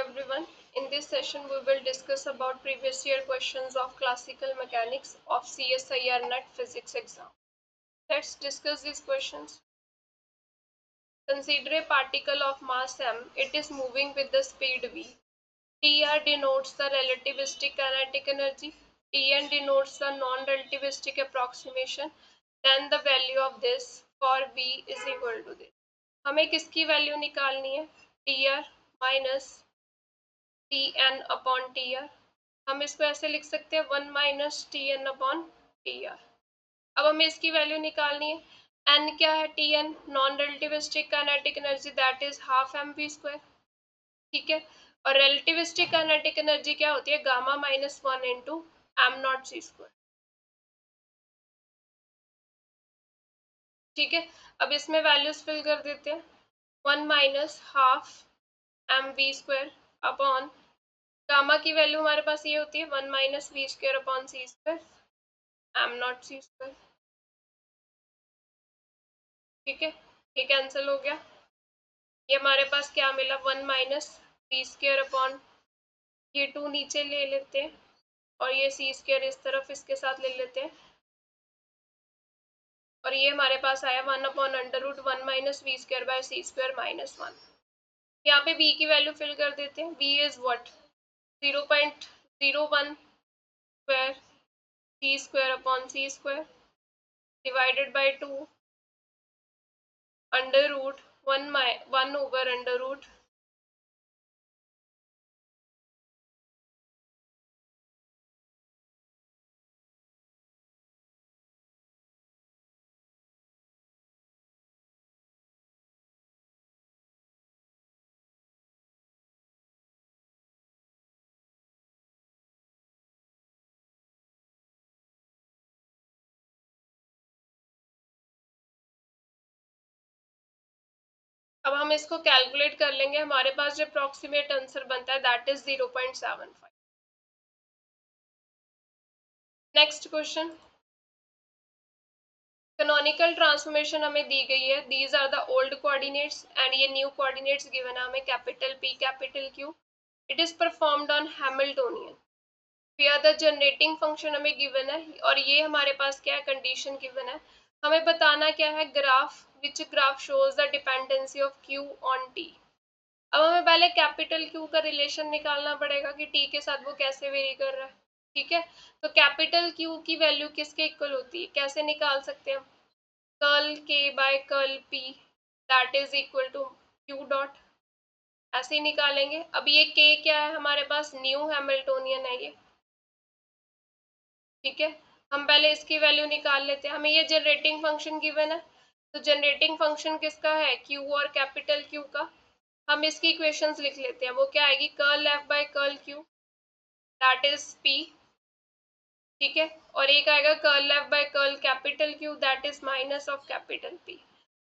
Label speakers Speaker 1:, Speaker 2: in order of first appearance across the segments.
Speaker 1: everyone. In this session, we will discuss about previous year questions of classical mechanics of CSIR NET physics exam. Let's discuss these questions. Consider a particle of mass m. It is moving with the speed v. Tr denotes the relativistic kinetic energy. Tn denotes the non-relativistic approximation. Then the value of this for v is equal to this. हमें किसकी value निकालनी है? Tr minus T N upon T R. हम इसको ऐसे लिख सकते हैं 1 minus T N upon T R. अब हमें इसकी वैल्यू निकालनी है। एन क्या है? T N non relativistic kinetic energy that is half M V square. ठीक है। और रिलेटिविस्टिक काइनेटिक एनर्जी क्या होती है? Gamma minus 1 into M naught C square. ठीक है। अब इसमें वैल्यूज फिल कर देते हैं। 1 minus half M V square upon gamma की वैल्यू हमारे पास ये होती है 1 minus V square upon C square M naught C square. ठीक है, ये कैंसिल हो गया। ये हमारे पास क्या मिला? 1 माइनस वी स्क्वायर अपॉन ये 2 नीचे ले लेते हैं और ये सी स्क्वायर इस तरफ इसके साथ ले लेते हैं और ये हमारे पास आया 1 upon under root 1 minus V square by C square minus 1। यहाँ पे v की वैल्यू फिल कर देते हैं। v is what? 0.01 square C square upon C square divided by 2 under root 1 over under root अब हम इसको कैलकुलेट कर लेंगे। हमारे पास जो अप्रोक्सीमेट आंसर बनता है that is 0.75। Next question, canonical transformation हमें दी गई है। These are the old coordinates and ये न्यू कोऑर्डिनेट्स गिवन है हमें capital P capital Q। It is performed on Hamiltonian. फिर द जनरेटिंग फंक्शन हमें गिवन है और ये हमारे पास क्या है? कंडीशन गिवन है। हमें बताना क्या है? Graph which graph shows the dependency of Q on T। अब हमें पहले कैपिटल Q का रिलेशन निकालना पड़ेगा कि T के साथ वो कैसे वेरी कर रहा है। ठीक है, तो कैपिटल Q की वैल्यू किसके इक्वल होती है? कैसे निकाल सकते हैं हम? Curl K by curl P that is equal to Q dot, ऐसे ही निकालेंगे। अब ये K क्या है? हमारे पास न्यू हैमिल्टोनियन है ये। ठीक है, हम पहले इसकी वैल्यू निकाल लेते हैं। हमें ये जनरेटिंग फंक्शन गिवन है, तो जनरेटिंग फंक्शन किसका है? Q और कैपिटल Q का। हम इसकी इक्वेशंस लिख लेते हैं। वो क्या आएगी? Curl F by curl Q that is P। ठीक है, और एक आएगा curl F by curl capital Q that is minus of capital P।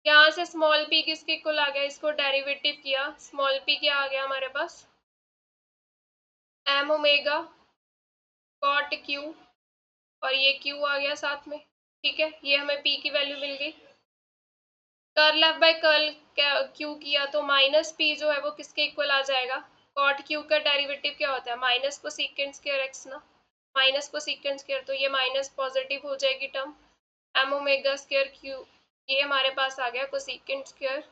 Speaker 1: यहाँ से स्मॉल p किसके इक्वल आ गया? इसको डेरिवेटिव किया, स्मॉल p क्या आ गया हमारे पास? m ओमेगा कॉट q और ये q आ गया साथ में। ठीक है, ये हमें p की वैल्यू मिल गई। Curl F by curl Q किया तो माइनस p जो है वो किसके इक्वल आ जाएगा? कॉट Q का डेरिवेटिव क्या होता है? माइनस कोसेकेंट स्क्वायर x ना, माइनस कोसेकेंट स्क्वायर, तो ये माइनस पॉजिटिव हो जाएगी term. m omega square q ये हमारे पास आ गया कोसेकेंट स्क्वायर।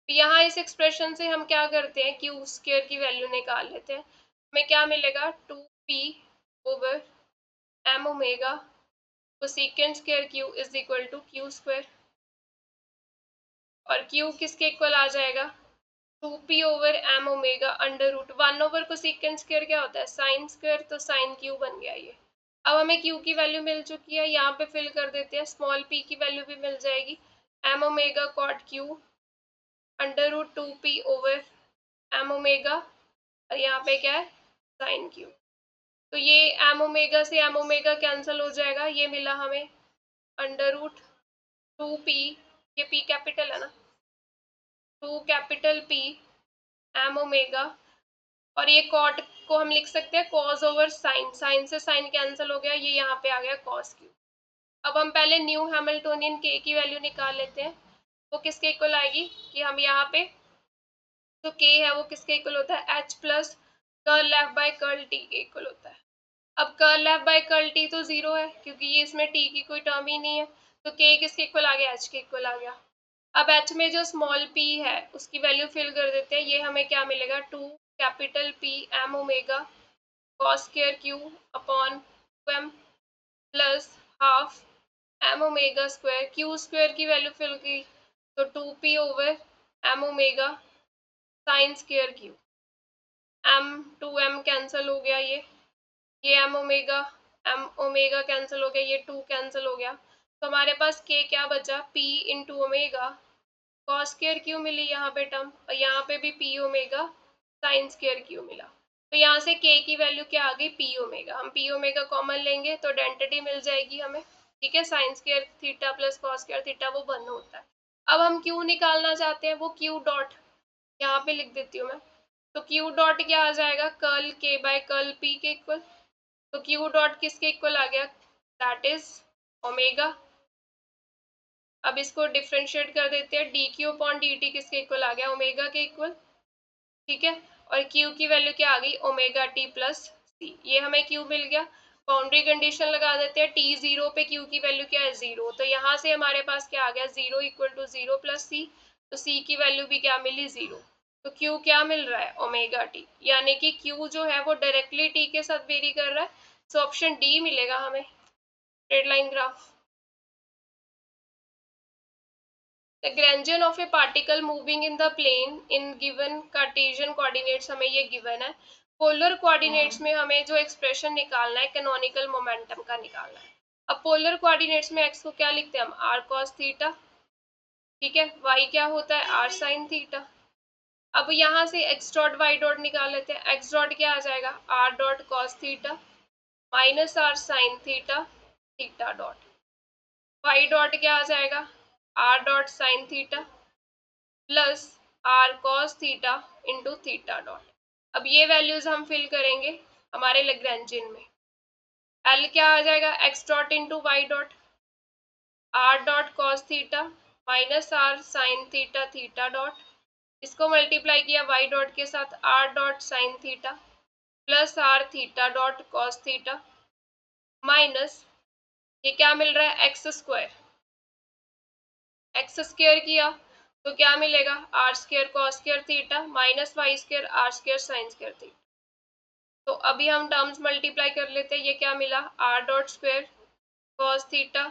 Speaker 1: यहाँ इस एक्सप्रेशन से हम क्या करते हैं? क्यू स्क्वायर की वैल्यू निकाल लेते हैं। हमें क्या मिलेगा? 2p over m omega cosecant square q is equal to q square और q किसके इक्वल आ जाएगा? 2p over m omega under root 1 over cosecant square क्या होता है? साइन स्क्वायर, तो साइन q बन गया ये। अब हमें q की वैल्यू मिल चुकी है, यहाँ पे फिल कर देते हैं। स्मॉल p की वैल्यू भी मिल जाएगी, m omega cot q under root 2p over m omega और यहाँ पे क्या है? Sine q। तो ये m ओमेगा से m ओमेगा कैंसिल हो जाएगा, ये मिला हमें अंडर रूट 2p, ये p कैपिटल है ना, 2 कैपिटल P m ओमेगा और ये कॉट को हम लिख सकते हैं कॉस ओवर साइन, साइन से साइन कैंसिल हो गया, ये यहाँ पे आ गया कॉस q। अब हम पहले न्यू हैमिल्टोनियन K की वैल्यू निकाल लेते हैं। वो किसके इक्वल आएगी कि हम यहाँ पे तो k है वो किसके इक्वल होता है, h plus curl F by curl t के इक्वल होता है। अब curl F by curl T तो जीरो है क्योंकि ये इसमें t की कोई टर्म ही नहीं है, तो k किसके इक्वल आ गया, h के इक्वल आ गया। अब h में जो स्मॉल p है उसकी वैल्यू फिल कर देते हैं, ये हमें क्या मिलेगा, 2 capital P m omega cos square q upon 2m plus half m omega square, q square की वैल्यू फिल की तो 2p over m omega sine square q, m 2m cancel हो गया, ये एम ओमेगा कैंसिल हो गया, ये 2 cancel हो गया, तो हमारे पास k क्या बचा, p into omega cos square Q मिली यहाँ पे टर्म, और यहाँ पे भी p omega sine square Q मिला। तो यहाँ से k की वैल्यू क्या आ गई, p ओमेगा, हम p ओमेगा कॉमन लेंगे तो डेंसिटी मिल जाएगी हमें, ठीक है, sine square theta plus cos square theta वो 1 होता है। अब हम q निकालना चाहते हैं, वो q डॉट यहाँ पे लिख देती हूँ मैं, तो q डॉट क्या आ जाएगा, curl k by curl p के इक्वल, तो q डॉट किसके इक्वल आ गया, दैट इज ओमेगा। अब इसको डिफ्रेंशिएट कर देते हैं, D q upon D T किसके इक्वल आ गया, ओमेगा के इक्वल, ठीक है, और q की वैल्यू क्या आ गई, ओमेगा टी प्लस सी, ये हमें q मिल गया। बाउंड्री कंडीशन लगा देते हैं, t जीरो पे q की वैल्यू क्या है, जीरो, तो यहाँ से हमारे पास क्या आ गया, zero equal to zero plus C, तो c की वैल्यू भी क्या मिली, जीरो, तो q क्या मिल रहा है, ओमेगा टी, यानी कि q जो है वो डायरेक्टली t के साथ वेरी कर रहा है, सो ऑप्शन डी मिलेगा हमें, straight line graph. Lagrangian of a particle moving in the plane in given Cartesian coordinates, हमें ये given है, पोलर कोऑर्डिनेट्स में हमें जो एक्सप्रेशन निकालना है कैनोनिकल मोमेंटम का निकालना है। अब पोलर कोऑर्डिनेट्स में x को क्या लिखते हैं हम, r cos थीटा, ठीक है, y क्या होता है, r sin थीटा। अब यहाँ से x डॉट y डॉट निकाल लेते हैं, x डॉट क्या आ जाएगा, r dot cos theta minus r sin theta theta dot, y dot क्या आ जाएगा, r dot sin theta plus r cos theta into theta dot. अब ये वैल्यूज हम फिल करेंगे हमारे लैग्रेंजियन में, एल क्या आ जाएगा, x dot into y dot, r dot cos theta minus r sine theta theta dot, इसको मल्टीप्लाई किया वाई डॉट के साथ, r dot sine theta plus r theta dot cos theta minus, ये क्या मिल रहा है, एक्स स्क्वायर, एक्स स्क्वायर किया तो क्या मिलेगा, r square cos square theta minus y square r square sine square theta. तो अभी हम टर्म्स मल्टीप्लाई कर लेते हैं, ये क्या मिला, r dot square cos theta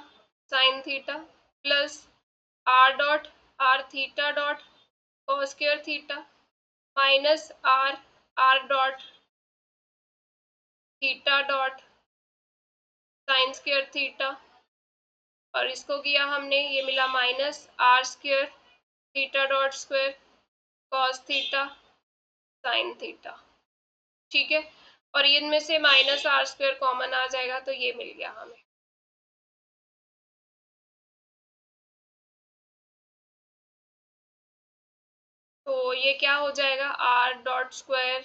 Speaker 1: sine theta plus r dot r theta dot cos square theta minus r are dot theta dot sine square theta, और इसको किया हमने, ये मिला minus are square theta dot square cos theta sine theta, ठीक है, और इनमें से माइनस आर स्क्वायर कॉमन आ जाएगा तो ये मिल गया हमें। तो ये क्या हो जाएगा, r dot square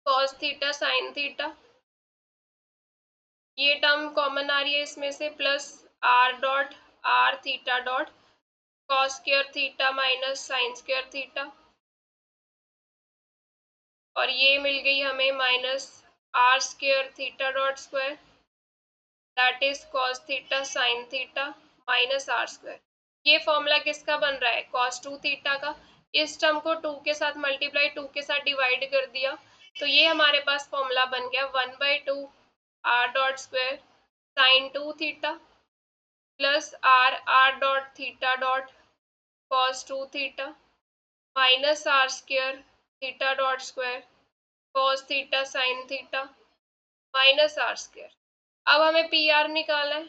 Speaker 1: cos theta sine theta, ये टर्म कॉमन आ रही है इसमें से, plus r dot r theta dot cos square theta minus sine square theta, और ये मिल गई हमें minus are square theta dot square that is cos theta sine theta minus are square. ये फॉर्मूला किसका बन रहा है, कॉस टू थीटा का, इस टर्म को टू के साथ मल्टीप्लाई, टू के साथ डिवाइड कर दिया, तो ये हमारे पास फॉर्मूला बन गया 1/2 R dot square sine two theta plus R are dot theta dot cos two theta minus are square theta dot square cos theta sine theta minus are square. अब हमें पी आर निकालना है,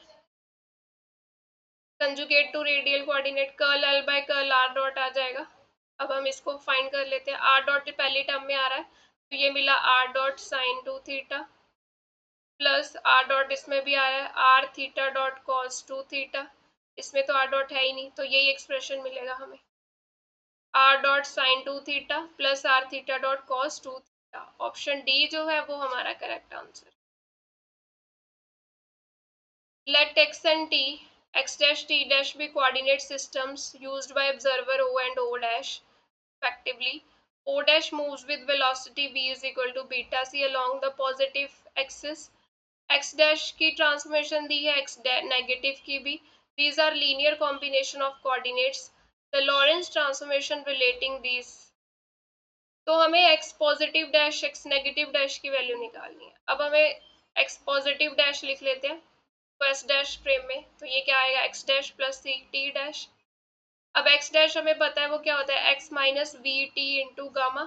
Speaker 1: conjugate to radial coordinate, curl L by curl R dot आ जाएगा। अब हम इसको find कर लेते हैं, आर डॉट पहली टर्म में आ रहा है तो ये मिला r dot sine two theta plus r dot इसमें भी आ रहा है r theta dot cos two theta, इसमें तो आर डॉट है ही नहीं तो यही एक्सप्रेशन मिलेगा हमें, r dot sine two theta plus r theta dot cos two theta, option d जो है वो हमारा correct answer. Let x and t, x dash t dash be coordinate systems used by observer O and O dash respectively. O dash moves with velocity v is equal to beta c along the positive axis. X dash की transformation दी है, x negative की भी. These are linear combination of coordinates. The Lorentz transformation relating these. तो हमें x positive dash x negative dash की value निकालनी है. अब हमें x पॉजिटिव डैश लिख लेते हैं फर्स्ट डैश फ्रेम में. तो ये क्या आएगा, x डैश प्लस सी टी डैश. अब x डैश हमें पता है वो क्या होता है, x minus we T into gamma.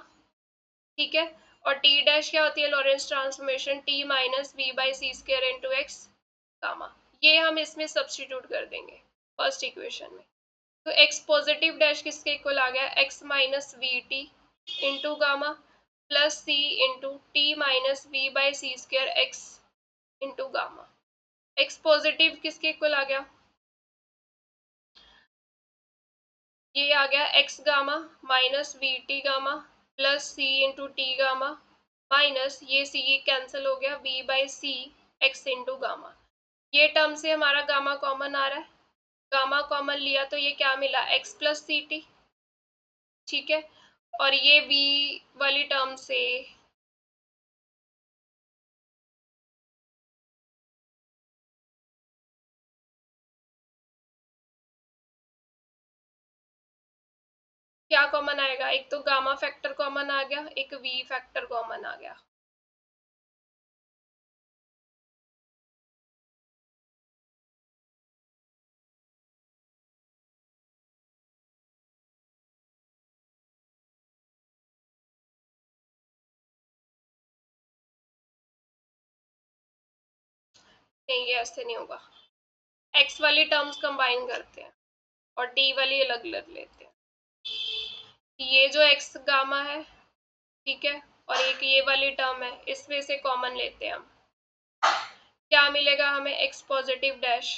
Speaker 1: ठीक है. और t डैश क्या होती है, Lorentz transformation t minus we by C square into x gamma. ये हम इसमें सब्स्टिट्यूट कर देंगे फर्स्ट इक्वेशन में. तो x पॉजिटिव डैश किसके इक्वल आ गया, x minus we T into gamma plus C into T minus we by C square X into gamma. x positive किसके इक्वल आ गया, ये आ गया x gamma minus we T gamma plus C into T gamma minus ये C cancel हो गया v by C X into gamma. ये टर्म से हमारा गामा कॉमन आ रहा है, गामा कॉमन लिया तो ये क्या मिला, x प्लस सी टी. ठीक है. और ये v वाली टर्म से क्या कॉमन आएगा, एक तो गामा फैक्टर कॉमन आ गया, एक v फैक्टर कॉमन आ गया. नहीं, ये ऐसे नहीं होगा. x वाली टर्म्स कंबाइन करते हैं और t वाली अलग अलग लेते हैं. ये जो x गामा है, ठीक है, और एक ये वाली टर्म है, इसमें से कॉमन लेते हैं हम. क्या मिलेगा हमें, x positive dash,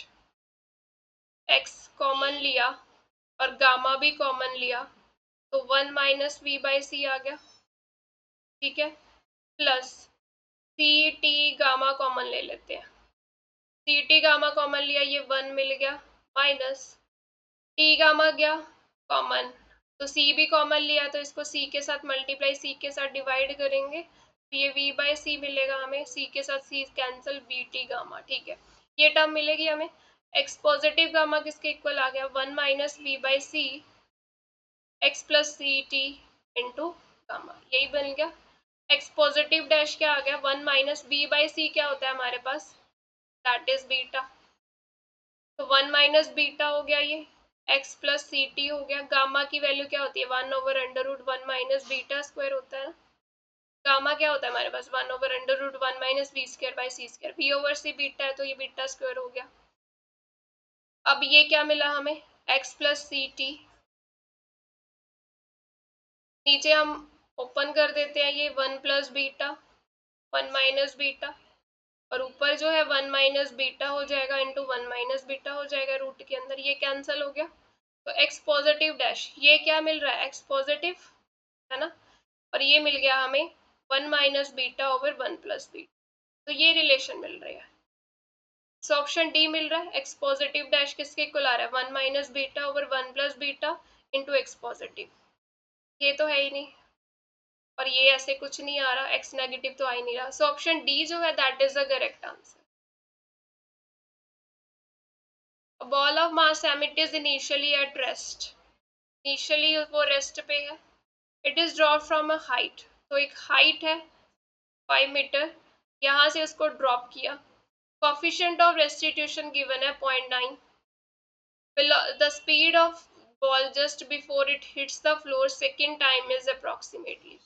Speaker 1: x common लिया और गामा भी कॉमन लिया तो 1 माइनस वी बाई सी आ गया. ठीक है. प्लस सी टी गामा कॉमन ले लेते हैं, सी टी गामा कॉमन लिया, ये 1 मिल गया माइनस टी गामा गया कॉमन, तो सी भी कॉमन लिया तो इसको सी के साथ मल्टीप्लाई सी के साथ डिवाइड करेंगे तो ये v बाई सी मिलेगा हमें, सी के साथ C cancel V T gamma. ठीक है, ये टर्म मिलेगी हमें. x पॉजिटिव गामा किसके इक्वल आ गया, 1 minus we by C x plus C T into gamma, यही बन गया. x पॉजिटिव डैश क्या आ गया, 1 माइनस वी बाई सी क्या होता है हमारे पास, दैट इज बीटा. तो 1 माइनस बीटा हो गया, ये x प्लस सी टी हो गया. गामा की वैल्यू क्या होती है, 1 over under root 1 minus beta square होता है. गामा क्या होता है हमारे पास, 1 over under root 1 minus b square by C square. B over c beta है तो ये बीटा स्क्वायर हो गया. अब ये क्या मिला हमें, x प्लस सी टी. नीचे हम ओपन कर देते हैं, ये 1 प्लस बीटा 1 माइनस बीटा, और ऊपर जो है 1 माइनस बीटा हो जाएगा इंटू 1 माइनस बीटा हो जाएगा रूट के अंदर, ये कैंसिल हो गया. तो x पॉजिटिव डैश, ये क्या मिल रहा है, x पॉजिटिव है ना, और ये मिल गया हमें 1 minus beta over 1 plus beta. तो ये रिलेशन मिल रहा है. सो ऑप्शन डी मिल रहा है, x पॉजिटिव डैश किसके इक्वल आ रहा है, 1 minus beta over 1 plus beta into x positive. ये तो है ही नहीं, और ये ऐसे कुछ नहीं आ रहा, x नेगेटिव तो आ ही नहीं रहा. सो ऑप्शन डी जो है that is the correct answer. A ball of mass m it is initially at rest. Initially वो रेस्ट पे है. It is dropped from a height. तो एक हाइट है 5 मीटर, यहाँ से उसको ड्रॉप किया. Coefficient of restitution given है 0.9. The speed of ball just before it hits the floor second time is approximately.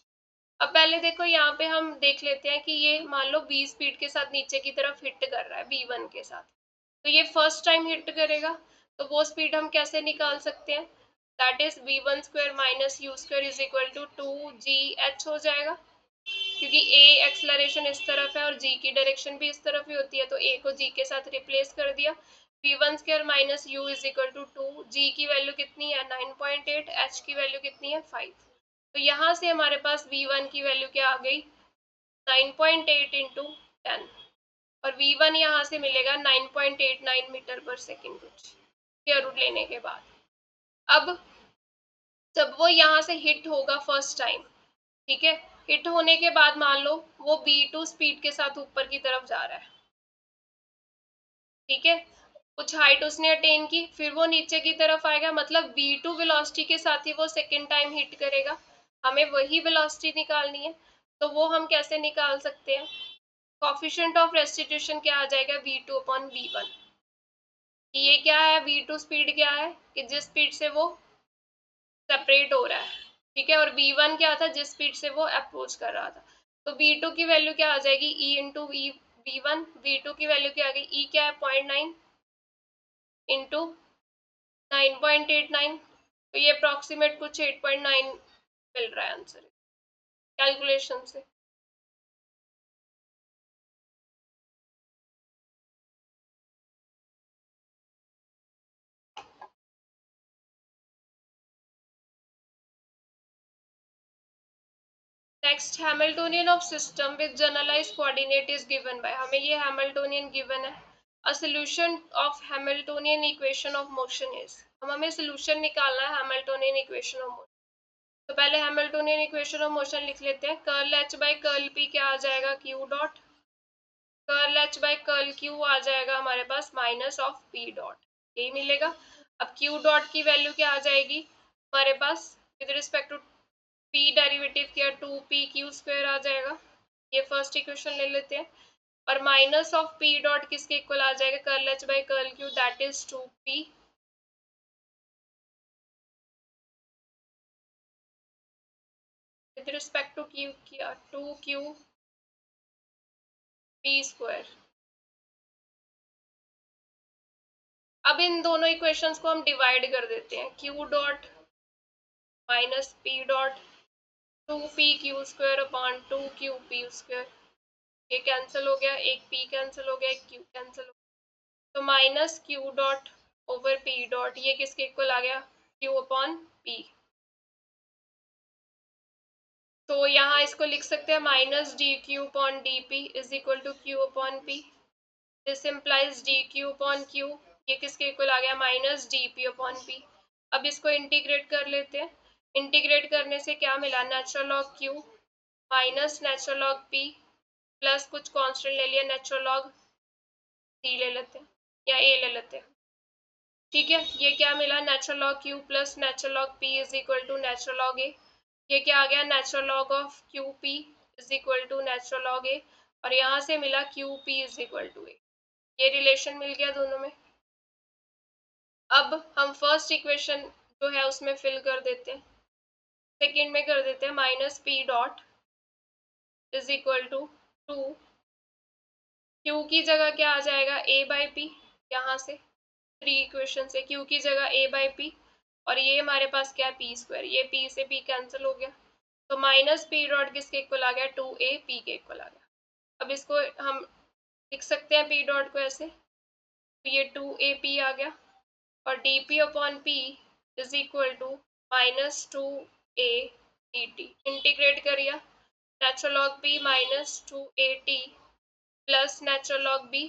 Speaker 1: अब पहले देखो यहाँ पे हम देख लेते हैं कि ये मान लो v स्पीड के साथ नीचे की तरफ हिट कर रहा है v1 के साथ, तो ये फर्स्ट टाइम हिट करेगा तो वो स्पीड हम कैसे निकाल सकते हैं, that is v1 square minus u square is equal to 2gh हो जाएगा, क्योंकि a एक्सलरेशन इस तरफ है और g की डायरेक्शन भी इस तरफ ही होती है, तो a को g के साथ रिप्लेस कर दिया. v1 square minus u is equal to 2, g की वैल्यू कितनी है 9.8, h की वैल्यू कितनी है 5. तो यहाँ से हमारे पास v1 की वैल्यू क्या आ गई, 9.8 इंटू 10. और v1 यहाँ से मिलेगा 9.89 मीटर पर सेकेंड कुछ स्क्वायर रूट लेने के बाद। अब जब वो यहाँ से हिट होगा फर्स्ट टाइम, ठीक है, हिट होने के बाद मान लो वो v2 स्पीड के साथ ऊपर की तरफ जा रहा है, ठीक है, कुछ हाइट उसने अटेन की, फिर वो नीचे की तरफ आएगा, मतलब v2 वेलोसिटी के साथ ही वो सेकेंड टाइम हिट करेगा। हमें वही वेलोसिटी निकालनी है, तो वो हम कैसे निकाल सकते हैं? कोफिशिएंट ऑफ रेस्टिट्यूशन क्या आ जाएगा? v2 upon v1। ये क्या है? v2 स्पीड क्या है कि जिस स्पीड से वो सेपरेट हो रहा है, ठीक है, और v1 क्या था? जिस स्पीड से वो अप्रोच कर रहा था। तो v2 की वैल्यू क्या आ जाएगी? e into v1। v2 की वैल्यू क्या आ गई? e क्या है? 0.9 इंटू 9.89, तो ये अप्रोक्सीमेट कुछ 8.9 मिल रहा है आंसर कैलकुलेशन से। Next, Hamiltonian of system with generalized coordinate is given by. हमें ये हैमिल्टोनियन गिवन है। A solution of Hamiltonian equation of motion is. हमें सॉल्यूशन निकालना है हैमिल्टोनियन इक्वेशन ऑफ मोशन। तो पहले हैमिल्टोनियन इक्वेशन ऑफ मोशन लिख लेते हैं। Curl H by curl P क्या आ जाएगा? Q dot. Curl H by curl Q आ जाएगा हमारे पास माइनस ऑफ पी डॉट, यही मिलेगा। अब क्यू डॉट की वैल्यू क्या आ जाएगी हमारे पास? With respect to P derivative किया 2p क्यू स्क्वायर आ जाएगा। ये फर्स्ट इक्वेशन ले लेते हैं। और माइनस ऑफ पी डॉट किसके इक्वल आ जाएगा? Curl H by curl q, that is 2p with respect to q किया 2q p स्क्वायर। अब इन दोनों इक्वेशंस को हम डिवाइड कर देते हैं। q dot minus p dot 2p Q square upon 2q p square, ये कैंसिल हो गया, एक p कैंसिल हो गया, एक q कैंसिल हो गया, तो minus q dot over p dot, ये किसके इक्वल आ गया? q upon p। तो यहाँ इसको लिख सकते हैं minus d q upon d p is equal to q upon p. This implies d q upon q, ये किसके इक्वल आ गया? Minus d P upon p. अब इसको इंटीग्रेट कर लेते हैं। इंटीग्रेट करने से क्या मिला? Natural log Q minus natural log P plus कुछ कांस्टेंट ले लिया, नेचुरल लॉग सी ले लेते हैं या ए ले लेते हैं, ठीक है। ये क्या मिला? Natural log Q plus natural log P is equal to natural log A. ये क्या आ गया? Natural log of Q P is equal to natural log A, और यहाँ से मिला Q P is equal to A. ये रिलेशन मिल गया दोनों में। अब हम फर्स्ट इक्वेशन जो है उसमें फिल कर देते हैं, सेकेंड में कर देते हैं minus p dot is equal to 2, q की जगह क्या आ जाएगा? A by p. यहाँ से थ्री इक्वेशन से क्यू की जगह ए बाई पी, और ये हमारे पास क्या है? P square. ये पी से पी कैंसिल हो गया, तो माइनस पी डॉट किसके इक्वल आ गया? 2a पी के इक्वल आ गया। अब इसको हम लिख सकते हैं पी डॉट को ऐसे, तो ये 2a p आ गया, और D P upon P is equal to minus 2a dt। Integrate करिए, natural log p minus 2at plus natural log b,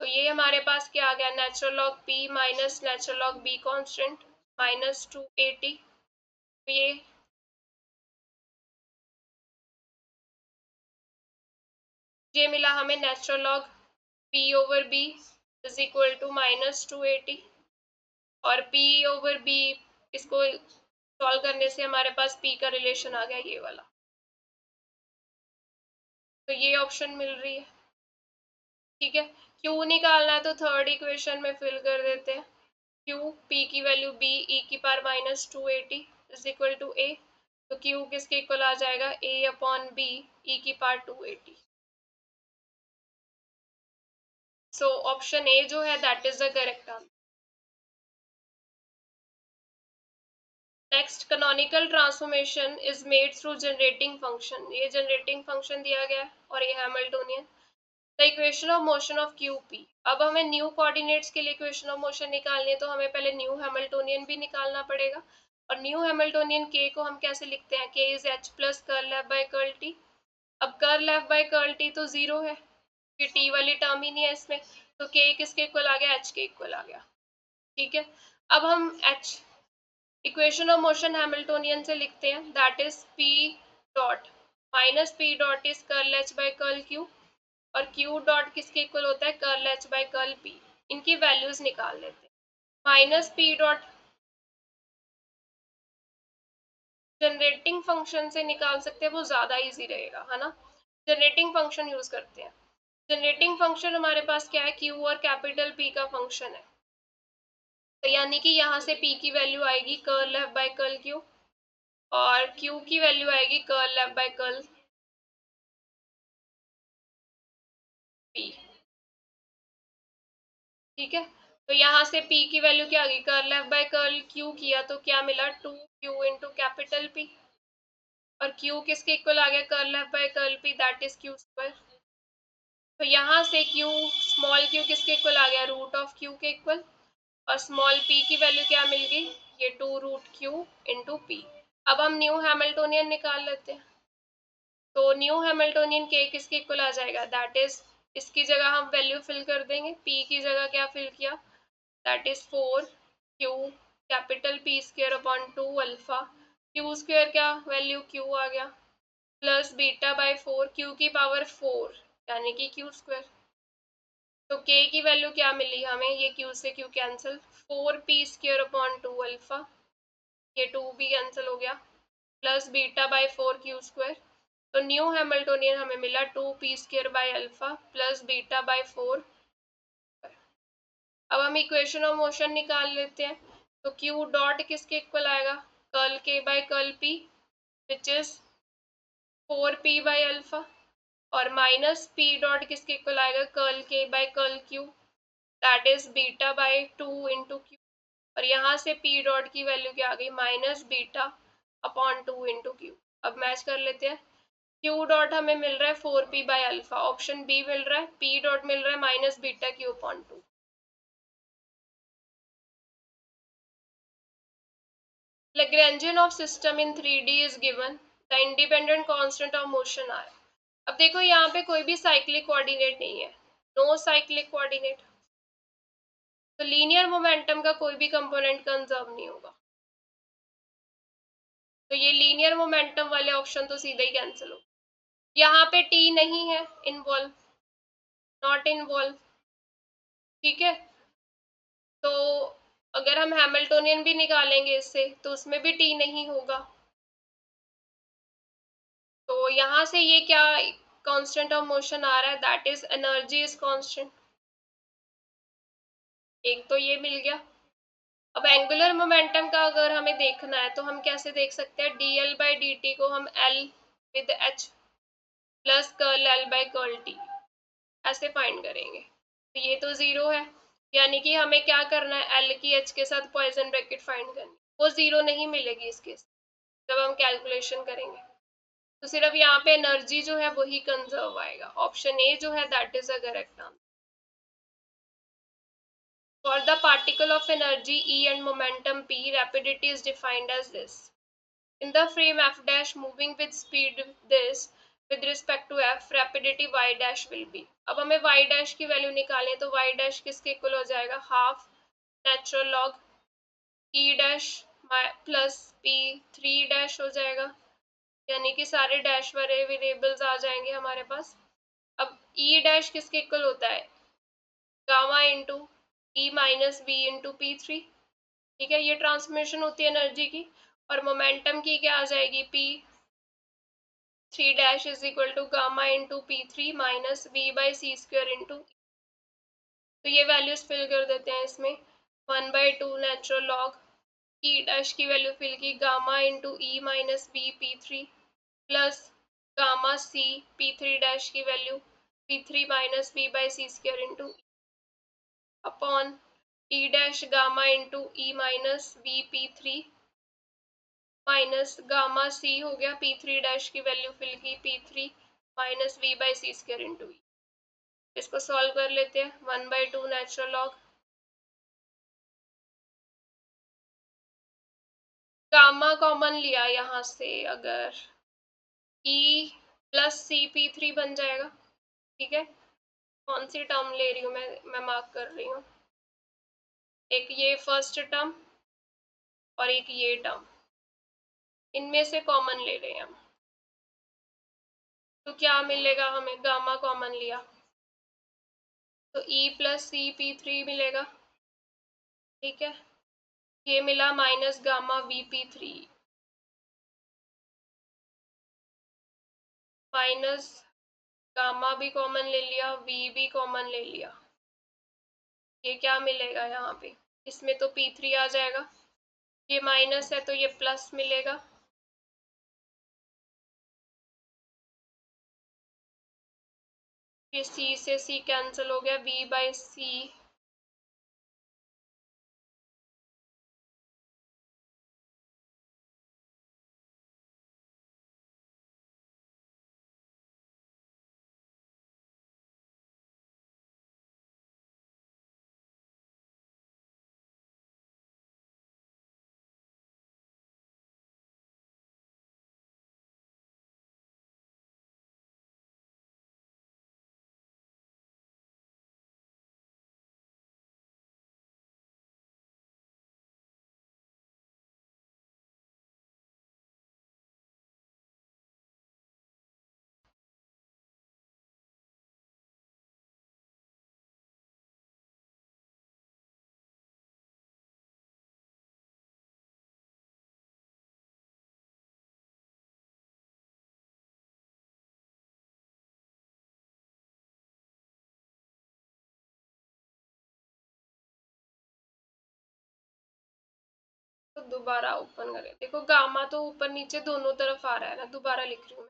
Speaker 1: तो ये हमारे पास क्या आ गया? Natural log p minus natural log b constant minus 2at। तो ये मिला हमें natural log p over b is equal to minus 2at, और p ओवर b इसको सॉल्व करने से हमारे पास p का रिलेशन आ गया ये वाला, तो ये ऑप्शन मिल रही है, ठीक है। q निकालना है तो थर्ड इक्वेशन में फिल कर देते हैं। q p की वैल्यू b e की power minus 2at is equal to a, तो q किसके इक्वल आ जाएगा? a अपॉन b e की power 2at। So option a जो है that is the correct answer. Next, canonical transformation is made through generating function. ये generating function दिया गया है और ये Hamiltonian. The equation of motion of Q p. अब हमें न्यू कोऑर्डिनेट्स के लिए इक्वेशन ऑफ मोशन निकालनी है, तो हमें पहले न्यू हैमिल्टोनियन भी निकालना पड़ेगा। और न्यू हैमिल्टोनियन के को हम कैसे लिखते हैं? K is H plus curl F by curl T. अब curl F by curl T तो जीरो है, ये टी वाली टर्म ही नहीं है इसमें, तो के किसके इक्वल आ गया, एच के इक्वल आ गया। ठीक है, अब हम h equation of motion Hamiltonian से लिखते हैं, that is p dot minus p dot is curl H by curl q, और क्यू डॉट किसके इक्वल होता है, curl H by curl p. इनकी वैल्यूज निकाल लेते हैं। Minus p dot generating function से निकाल सकते हैं, वो ज्यादा इजी रहेगा, है ना। जनरेटिंग फंक्शन यूज करते हैं। जनरेटिंग फंक्शन हमारे पास क्या है, क्यू और कैपिटल पी का फंक्शन है, तो यानी कि यहाँ से पी की वैल्यू आएगी curl F by curl q, और क्यू की वैल्यू आएगी curl F by curl p. ठीक है, तो यहाँ से p की वैल्यू क्या आ गई, curl F by curl q किया तो क्या मिला, 2q इंटू कैपिटल P, और q किसके इक्वल आ गया, curl F by curl p, that is q square. तो यहाँ से q स्मॉल q किसके इक्वल आ गया, रूट ऑफ q के इक्वल, और स्मॉल p की वैल्यू क्या मिल गई, ये 2 रूट q इंटू p। अब हम न्यू हैमिल्टोनियन निकाल लेते हैं, तो न्यू हैमिल्टोनियन k किसके इक्वल आ जाएगा, दैट इज इसकी जगह हम वैल्यू फिल कर देंगे, p की जगह क्या फिल किया, that is 4q capital P square upon 2 alpha, q square क्या वैल्यू q आ गया, प्लस बीटा बाय 4 q की पावर 4 यानी कि q स्क्वायर। तो k की वैल्यू क्या मिली हमें, ये q से q cancel, 4p square upon 2 alpha, ये 2 भी कैंसिल हो गया, plus beta by 4 q square. तो न्यू हैमिल्टोनियन हमें मिला 2p square by alpha plus beta by 4। अब हम इक्वेशन ऑफ मोशन निकाल लेते हैं, तो q डॉट किसके इक्वल आएगा, curl k by curl p which is 4p by alpha, और माइनस p डॉट किसके इक्वल आएगा, curl k by curl q, that is beta by 2 into q, और यहाँ से p डॉट की वैल्यू क्या आ गई, minus beta upon 2 into Q. अब मैच कर लेते हैं, q डॉट हमें मिल रहा है 4p by alpha, option B मिल रहा है, p डॉट मिल रहा है minus beta Q upon 2। Lagrangian of system in 3D is given. The independent constant of motion r. अब देखो यहाँ पे कोई भी साइक्लिक कोऑर्डिनेट नहीं है, नो साइक्लिक कोऑर्डिनेट, तो लीनियर मोमेंटम का कोई भी कंपोनेंट कंजर्व नहीं होगा, तो ये लीनियर मोमेंटम वाले ऑप्शन तो सीधे ही कैंसिल हो। यहाँ पे टी नहीं है इन्वॉल्व, नॉट इन्वॉल्व। ठीक है, तो अगर हम हैमिल्टोनियन भी निकालेंगे इससे तो उसमें भी टी नहीं होगा, तो यहाँ से ये क्या कांस्टेंट ऑफ मोशन आ रहा है, that is energy is constant, एक तो ये मिल गया। अब एंगुलर मोमेंटम का अगर हमें देखना है तो हम कैसे देख सकते हैं, D L by D T को हम L with H plus curl L by curl T ऐसे फाइंड करेंगे, तो ये तो जीरो है, यानी कि हमें क्या करना है, एल की एच के साथ पॉइसन ब्रैकेट फाइंड करनी, वो जीरो नहीं मिलेगी इसके जब हम कैलकुलेशन करेंगे, तो सिर्फ यहाँ पे एनर्जी जो है वही कंजर्व आएगा, ऑप्शन ए जो है that is a correct answer. For the particle of energy E and momentum P, rapidity is defined as this. In the frame F dash moving with speed this with respect to F, rapidity Y dash will be. अब हमें Y dash की value निकालें तो Y dash किसके equal हो जाएगा, half natural log E dash plus P 3 dash हो जाएगा, यानी कि सारे डैश वाले वेरिएबल्स आ जाएंगे हमारे पास। अब E डैश किसके इक्वल होता है, gamma into E minus B into P three. ठीक है, ये ट्रांसमिशन होती है एनर्जी की, और मोमेंटम की क्या आ जाएगी, P three dash is equal to gamma into P three minus B by C square into, तो ये वैल्यूज फिल कर देते हैं इसमें, 1/2 नेचुरल लॉग ई डैश की वैल्यू फिल की gamma into E minus B P three plus gamma C P three dash की value P three minus B by C square into upon E dash gamma into E minus B P three minus gamma c हो गया p three dash की value fill की p three minus we by C square into v. इसको solve कर लेते हैं, 1/2 natural log gamma common लिया यहाँ से, अगर ई प्लस CP3 बन जाएगा। ठीक है, कौन सी टर्म ले रही हूँ मैं मार्क कर रही हूँ, एक ये फर्स्ट टर्म और एक ये टर्म, इनमें से कॉमन ले रहे हैं हम, तो क्या मिलेगा हमें, गामा कॉमन लिया तो E प्लस CP3 मिलेगा। ठीक है, ये मिला minus gamma VP3 minus gamma भी कॉमन ले लिया, V भी कॉमन ले लिया, ये क्या मिलेगा यहाँ पे, इसमें तो P3 आ जाएगा, ये माइनस है तो ये प्लस मिलेगा। ये C से C कैंसिल हो गया, V/C तो दोबारा ओपन करें, देखो गामा तो ऊपर नीचे दोनों तरफ आ रहा है ना, दोबारा लिख रही हूँ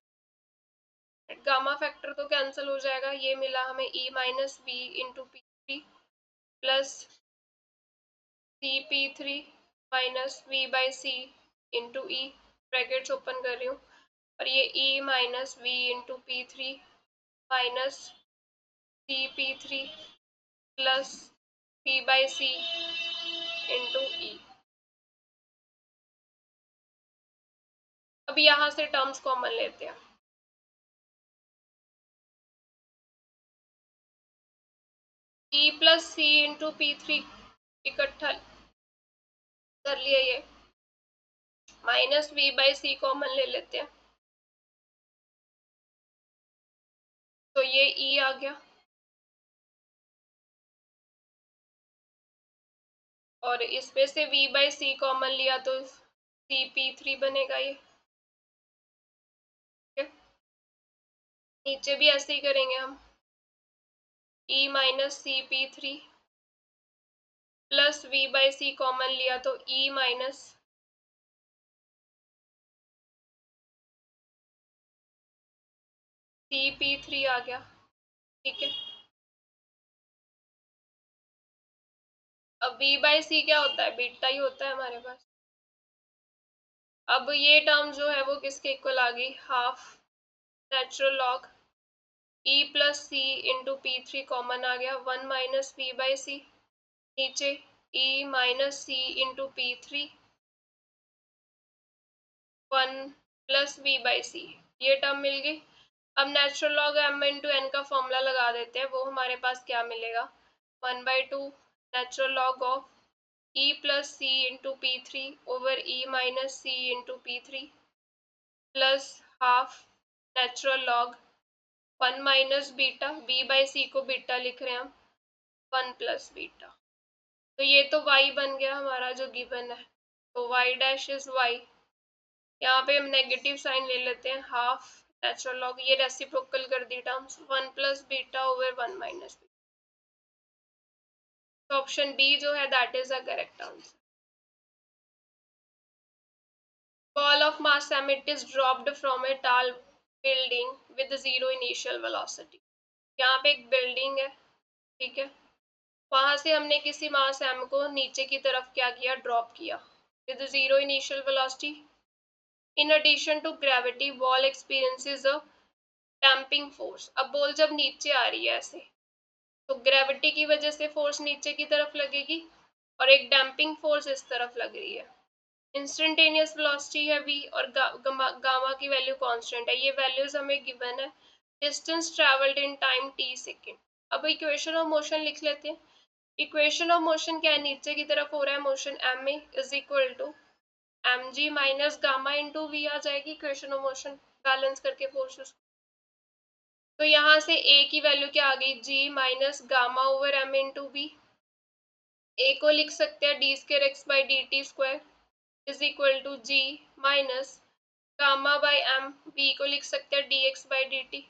Speaker 1: मैं, गामा फैक्टर तो कैंसिल हो जाएगा, ये मिला हमें E-V/P3 plus CP3 minus V/C into E, brackets open कर रही हूँ, और ये E-V/P3 minus CP3 plus V/C into E। अब यहाँ से टर्म्स कॉमन लेते हैं, E plus C into P3 इकट्ठा कर लिया, ये माइनस V/C कॉमन ले लेते हैं, तो ये E आ गया, और इसमें से V/C कॉमन लिया तो CP3 बनेगा ये। नीचे भी ऐसे ही करेंगे हम, E-CP3 प्लस V/C कॉमन लिया तो E माइनस CP3 आ गया। ठीक है, अब V/C क्या होता है, बीटा ही होता है हमारे पास। अब ये टर्म जो है वो किसके इक्वल आ गई, half natural log E plus C into P3 common आ गया, 1 माइनस V/C, नीचे E-C into P3 1 plus V/C, ये टर्म मिल गई। अब natural log m into n का फॉर्मूला लगा देते हैं, वो हमारे पास क्या मिलेगा, 1/2 natural log of E plus C into P3 over E-C into P3 plus half natural log 1 minus beta, B/C को बीटा लिख रहे हैं हम, 1 प्लस बीटा, तो ये तो y बन गया हमारा जो गिवन है, तो y डैश इज y, यहाँ पे हम नेगेटिव साइन ले लेते हैं, हाफ नेचुरल लॉग, ये रेसिप्रोकल कर दी terms, 1 plus beta over 1 minus beta, तो ऑप्शन बी जो है that is the correct answer. Ball of mass m it is dropped from a tall building with zero initial velocity। यहाँ पे एक building है, ठीक है, वहां से हमने किसी मास m को नीचे की तरफ क्या किया, ड्रॉप किया with zero initial velocity. In addition to gravity ball experiences a damping force. अब बॉल जब नीचे आ रही है ऐसे, तो ग्रेविटी की वजह से फोर्स नीचे की तरफ लगेगी और एक डैम्पिंग फोर्स इस तरफ लग रही है, इंस्टेंटेनियस वेलोसिटी है v और गामा की वैल्यू कांस्टेंट है। ये वैल्यूज हमें गिवन है। Distance travelled in time t second. अब इक्वेशन ऑफ मोशन लिख लेते हैं। इक्वेशन ऑफ मोशन क्या है, नीचे की तरफ हो रहा है motion m A is equal to mg minus gamma into V आ जाएगी इक्वेशन ऑफ मोशन बैलेंस करके फोर्सेस। तो यहाँ से a की वैल्यू क्या आ गई, g minus gamma over m into v. a को लिख सकते हैं d square x by D T square is equal to g minus gamma by m. B को लिख सकते हैं d x by D t.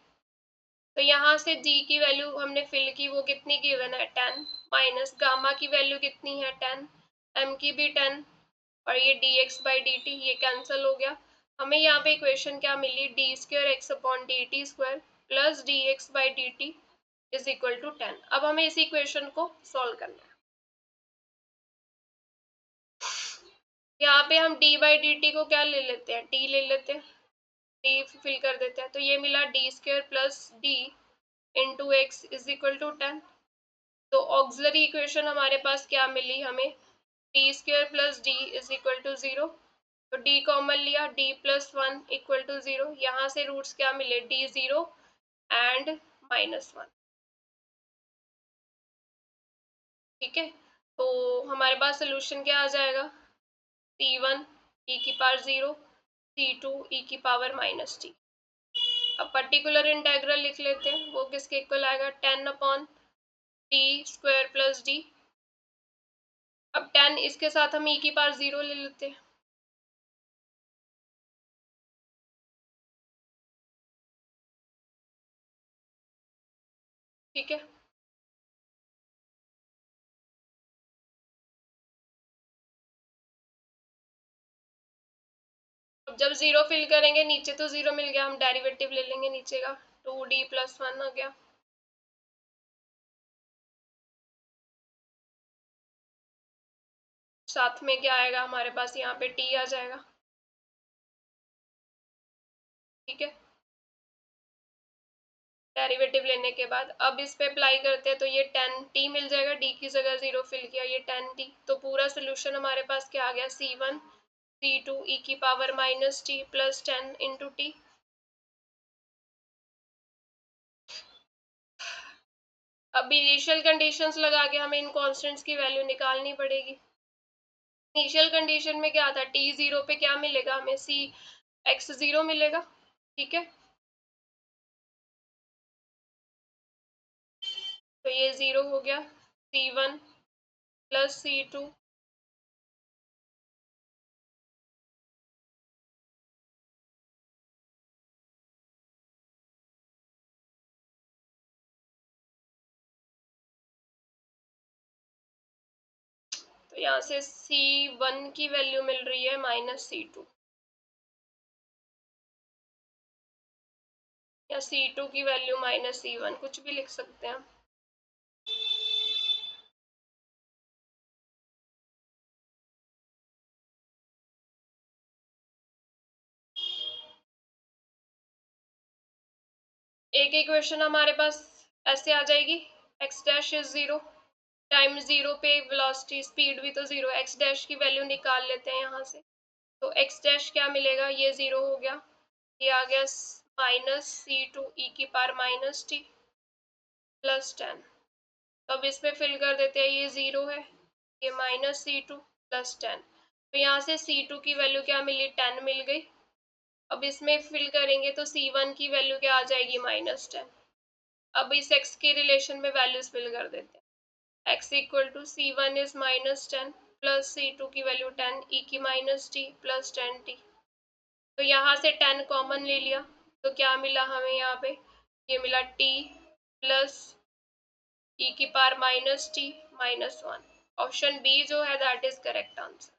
Speaker 1: तो यहाँ से जी की वैल्यू हमने फिल की, वो कितनी गिवन है 10, माइनस गामा की वैल्यू कितनी है 10, एम की भी 10, और ये D x by D T ये कैंसिल हो गया। हमें यहाँ पे इक्वेशन क्या मिली, D square X upon D T square plus D x by D T is equal to 10। अब हमें इस इक्वेशन को सॉल्व करना है। यहाँ पे हम d बाई डी टी को क्या ले लेते हैं, t ले लेते हैं, d फिल कर देते हैं। तो ये मिला d square plus d into x is equal to 10। तो ऑक्सिलरी इक्वेशन हमारे पास क्या मिली हमें, d square plus d is equal to 0। तो d कॉमन लिया, d प्लस 1 इक्वल टू 0। यहाँ से रूट्स क्या मिले, d 0 एंड -1। ठीक है, तो हमारे पास सोल्यूशन क्या आ जाएगा, c1 e की पावर 0, c2 e की पावर -t। अब पर्टिकुलर इंटेग्रल लिख लेते हैं, वो किसके इक्वल आएगा, 10 upon T square plus D. अब 10 इसके साथ हम e की पावर 0 ले लेते हैं। ठीक है, अब जब 0 फिल करेंगे, नीचे तो 0 मिल गया, हम डेरिवेटिव ले लेंगे नीचे का, 2d प्लस 1 आ गया। साथ में क्या आएगा हमारे पास, यहाँ पे t आ जाएगा। ठीक है, डेरिवेटिव लेने के बाद अब इस पे अप्लाई करते हैं, तो ये 10t मिल जाएगा, d की जगह 0 फिल किया, ये 10t। तो पूरा सोल्यूशन हमारे पास क्या आ गया, c1 c2 e की power -t plus 10 into T. अब इनिशियल कंडीशंस लगा के हमें इन कॉन्स्टेंट्स की वैल्यू निकालनी पड़ेगी। इनिशियल कंडीशन में क्या था, t 0 पे क्या मिलेगा हमें, c x 0 मिलेगा। ठीक है, तो ये 0 हो गया, c1 प्लस c2 तो यहाँ से c1 की वैल्यू मिल रही है -c2, या c2 की वैल्यू -c1, कुछ भी लिख सकते हैं। एक इक्वेशन हमारे पास ऐसे आ जाएगी, x डैश इज 0 टाइम 0 पे वेलोसिटी स्पीड भी तो 0, x डैश की वैल्यू निकाल लेते हैं यहाँ से। तो x डैश क्या मिलेगा, ये 0 हो गया, ये आ गया -c2 e की पावर -t प्लस 10। तो अब इस पे फिल कर देते हैं, ये 0 है, ये -c2 प्लस 10। तो यहाँ से c2 की वैल्यू क्या मिली, 10 मिल गई। अब इसमें फिल करेंगे तो c1 की वैल्यू क्या आ जाएगी, -10। अब इस x के रिलेशन में वैल्यूज फिल कर देते हैं, x equal to c1 is -10 plus c2 की वैल्यू 10 e की -t प्लस 10t। तो यहाँ से 10 कॉमन ले लिया, तो क्या मिला हमें यहाँ पे, ये मिला t प्लस e की पावर -t -1। ऑप्शन बी जो है दैट इज करेक्ट आंसर।